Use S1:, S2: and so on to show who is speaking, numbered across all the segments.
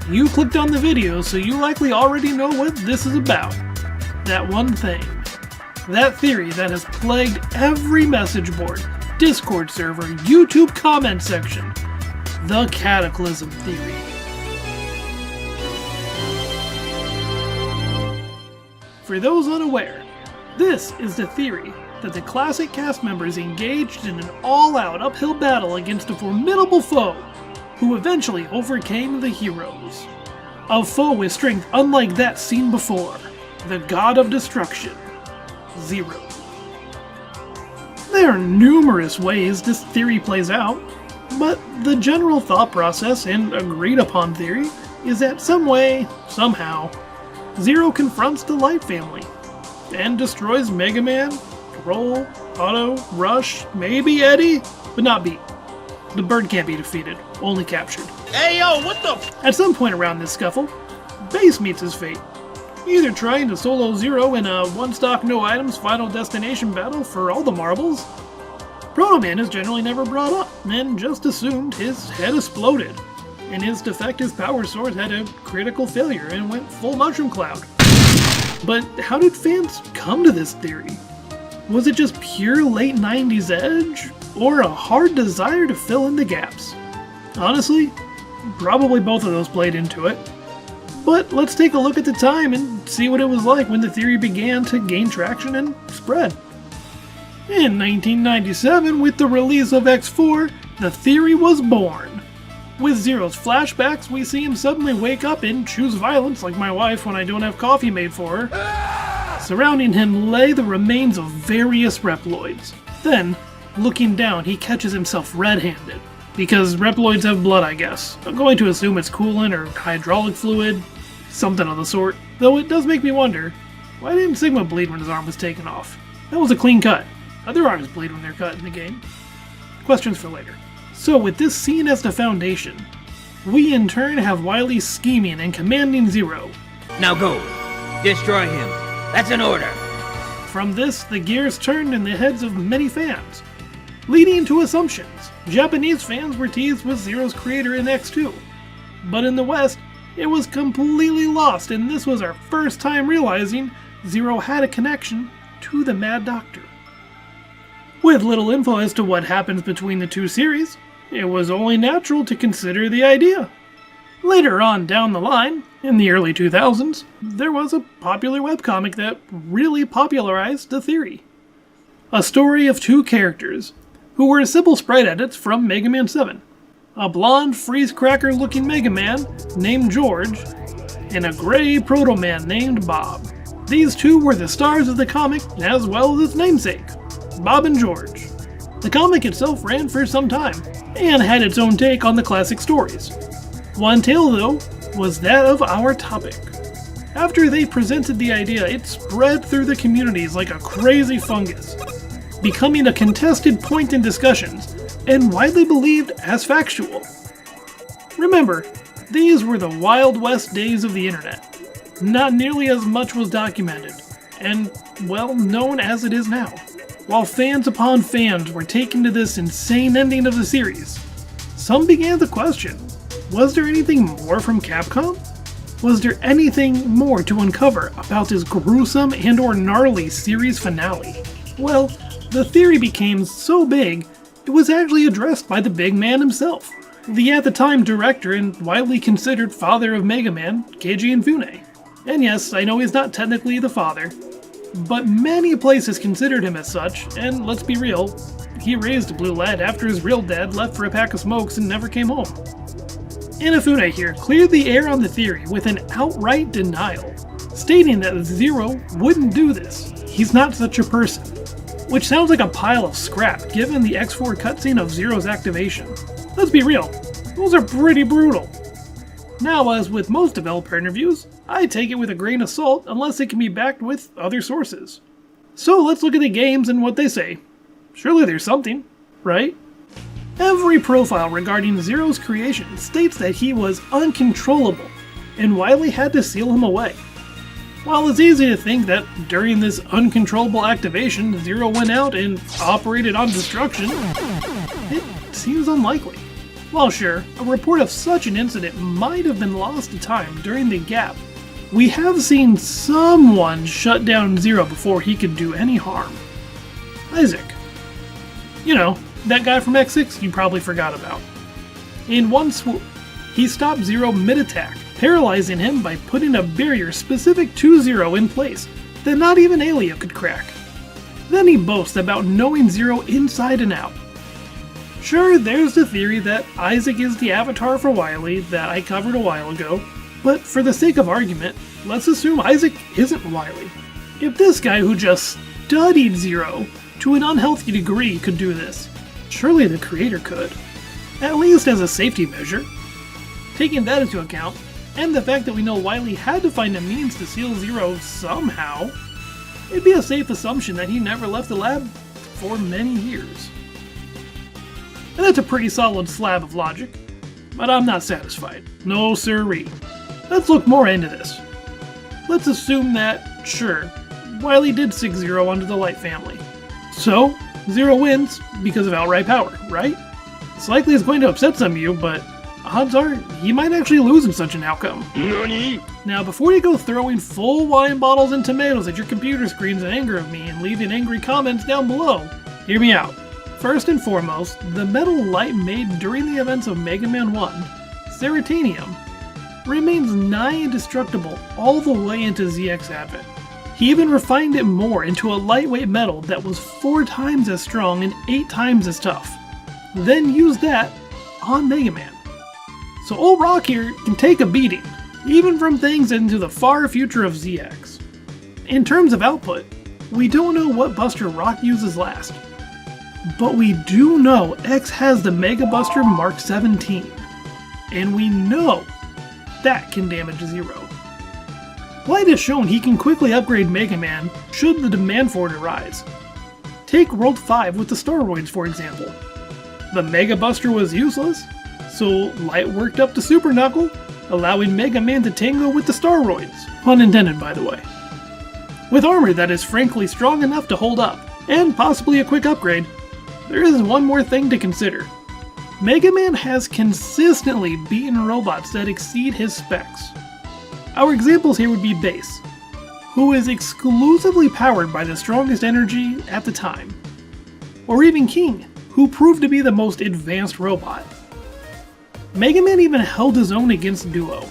S1: You clicked on the video, so you likely already know what this is about. That one thing. That theory that has plagued every message board, Discord server, YouTube comment section. The Cataclysm Theory. For those unaware, this is the theory that the classic cast members engaged in an all-out uphill battle against a formidable foe, who eventually overcame the heroes. A foe with strength unlike that seen before, the god of destruction, Zero. There are numerous ways this theory plays out, but the general thought process and agreed upon theory is that some way, somehow, Zero confronts the Light family and destroys Megaman, Roll, Otto, Rush, maybe Eddie, but not Beat. The bird can't be defeated, only captured.
S2: Hey yo, what the
S1: At some point around this scuffle, Base meets his fate, either trying to solo Zero in a one-stock no-items final destination battle for all the marbles. Proto-Man is generally never brought up, and just assumed his head exploded. In his defect, his power source had a critical failure and went full mushroom cloud. But how did fans come to this theory? Was it just pure late 90s edge, or a hard desire to fill in the gaps? Honestly, probably both of those played into it. But let's take a look at the time and see what it was like when the theory began to gain traction and spread. In 1997, with the release of X4, the theory was born. With Zero's flashbacks, we see him suddenly wake up and choose violence like my wife when I don't have coffee made for her. Surrounding him lay the remains of various Reploids. Then, looking down, he catches himself red-handed. Because Reploids have blood, I guess. I'm going to assume it's coolant or hydraulic fluid, something of the sort. Though it does make me wonder, why didn't Sigma bleed when his arm was taken off? That was a clean cut. Other arms bleed when they're cut in the game. Questions for later. So with this scene as the foundation, we in turn have Wily scheming and commanding Zero.
S2: Now go. Destroy him. That's an order.
S1: From this, the gears turned in the heads of many fans, leading to assumptions. Japanese fans were teased with Zero's creator in X2, but in the West, it was completely lost, and this was our first time realizing Zero had a connection to the Mad Doctor. With little info as to what happens between the two series, it was only natural to consider the idea. Later on down the line, in the early 2000s, there was a popular webcomic that really popularized the theory. A story of two characters, who were simple sprite edits from Mega Man 7. A blonde, freeze-cracker-looking Mega Man named George, and a gray Proto-Man named Bob. These two were the stars of the comic, as well as its namesake, Bob and George. The comic itself ran for some time, and had its own take on the classic stories. One tale, though, was that of our topic. After they presented the idea, it spread through the communities like a crazy fungus, becoming a contested point in discussions, and widely believed as factual. Remember, these were the Wild West days of the internet. Not nearly as much was documented, and well known as it is now. While fans upon fans were taken to this insane ending of the series, some began to question, was there anything more from Capcom? Was there anything more to uncover about this gruesome and or gnarly series finale? Well, the theory became so big, it was actually addressed by the big man himself, the at the time director and widely considered father of Mega Man, Keiji Inafune. And yes, I know he's not technically the father, but many places considered him as such, and let's be real, he raised Blue Lad after his real dad left for a pack of smokes and never came home. Inafune here cleared the air on the theory with an outright denial, stating that Zero wouldn't do this. He's not such a person. Which sounds like a pile of scrap given the X4 cutscene of Zero's activation. Let's be real, those are pretty brutal. Now, as with most developer interviews, I take it with a grain of salt unless it can be backed with other sources. So let's look at the games and what they say. Surely there's something, right? Every profile regarding Zero's creation states that he was uncontrollable, and Wily had to seal him away. While it's easy to think that during this uncontrollable activation, Zero went out and operated on destruction, it seems unlikely. While sure, a report of such an incident might have been lost to time during the gap, we have seen someone shut down Zero before he could do any harm. Isaac. You know, that guy from X6 you probably forgot about. In one swoop, he stopped Zero mid-attack, paralyzing him by putting a barrier specific to Zero in place that not even Alia could crack. Then he boasts about knowing Zero inside and out. Sure, there's the theory that Isaac is the avatar for Wily that I covered a while ago, but for the sake of argument, let's assume Isaac isn't Wily. If this guy who just studied Zero to an unhealthy degree could do this, surely the creator could, at least as a safety measure. Taking that into account, and the fact that we know Wily had to find a means to seal Zero somehow, it'd be a safe assumption that he never left the lab for many years. And that's a pretty solid slab of logic, but I'm not satisfied. No sirree. Let's look more into this. Let's assume that, sure, Wily did sick Zero onto the Light family. So, Zero wins because of outright power, right? It's likely it's going to upset some of you, but odds are he might actually lose in such an outcome.
S2: NANI?
S1: Now, before you go throwing full wine bottles and tomatoes at your computer screens in anger of me and leaving angry comments down below, hear me out. First and foremost, the metal light made during the events of Mega Man 1, Ceratanium, remains nigh indestructible all the way into ZX Advent. He even refined it more into a lightweight metal that was 4 times as strong and 8 times as tough. Then used that on Mega Man. So old Rock here can take a beating, even from things into the far future of ZX. In terms of output, we don't know what Buster Rock uses last. But we do know X has the Mega Buster Mark 17. And we know that can damage Zero. Light has shown he can quickly upgrade Mega Man should the demand for it arise. Take World 5 with the Staroids for example. The Mega Buster was useless, so Light worked up to Super Knuckle, allowing Mega Man to tango with the Staroids. Pun intended, by the way. With armor that is frankly strong enough to hold up, and possibly a quick upgrade, there is one more thing to consider. Mega Man has consistently beaten robots that exceed his specs. Our examples here would be Base, who is exclusively powered by the strongest energy at the time, or even King, who proved to be the most advanced robot. Mega Man even held his own against Duo.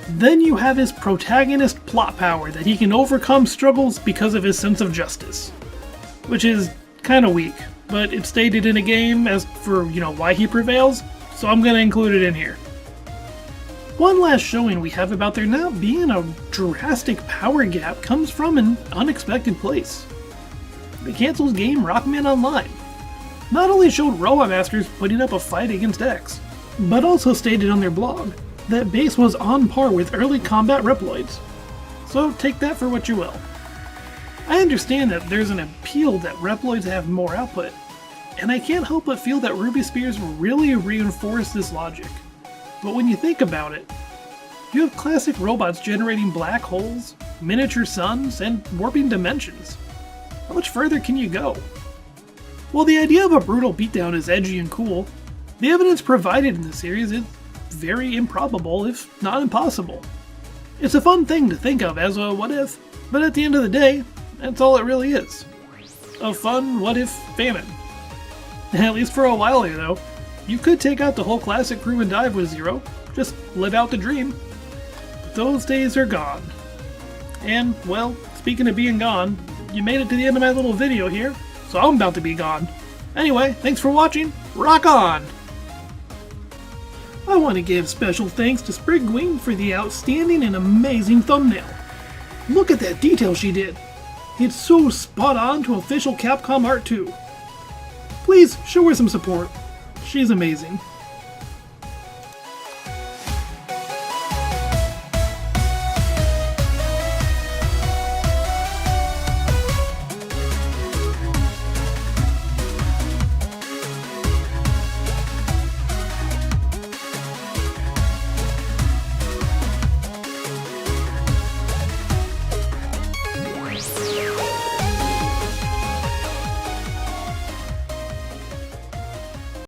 S1: Then you have his protagonist plot power that he can overcome struggles because of his sense of justice, which is kinda weak, but it's stated in a game as for, why he prevails, so I'm gonna include it in here. One last showing we have about there not being a drastic power gap comes from an unexpected place. The canceled game Rockman Online not only showed Robot Masters putting up a fight against X, but also stated on their blog that Base was on par with early combat Reploids. So take that for what you will. I understand that there's an appeal that Reploids have more output, and I can't help but feel that Ruby Spears really reinforce this logic. But when you think about it, you have classic robots generating black holes, miniature suns, and warping dimensions. How much further can you go? While the idea of a brutal beatdown is edgy and cool, the evidence provided in the series is very improbable, if not impossible. It's a fun thing to think of as a what if, but at the end of the day, that's all it really is. A fun what if famine. At least for a while here though, you could take out the whole classic crew and dive with Zero, just live out the dream. But those days are gone. And, well, speaking of being gone, you made it to the end of my little video here, so I'm about to be gone. Anyway, thanks for watching, rock on! I want to give special thanks to Sprigwing for the outstanding and amazing thumbnail. Look at that detail she did. It's so spot on to official Capcom art too. Please show her some support. She's amazing.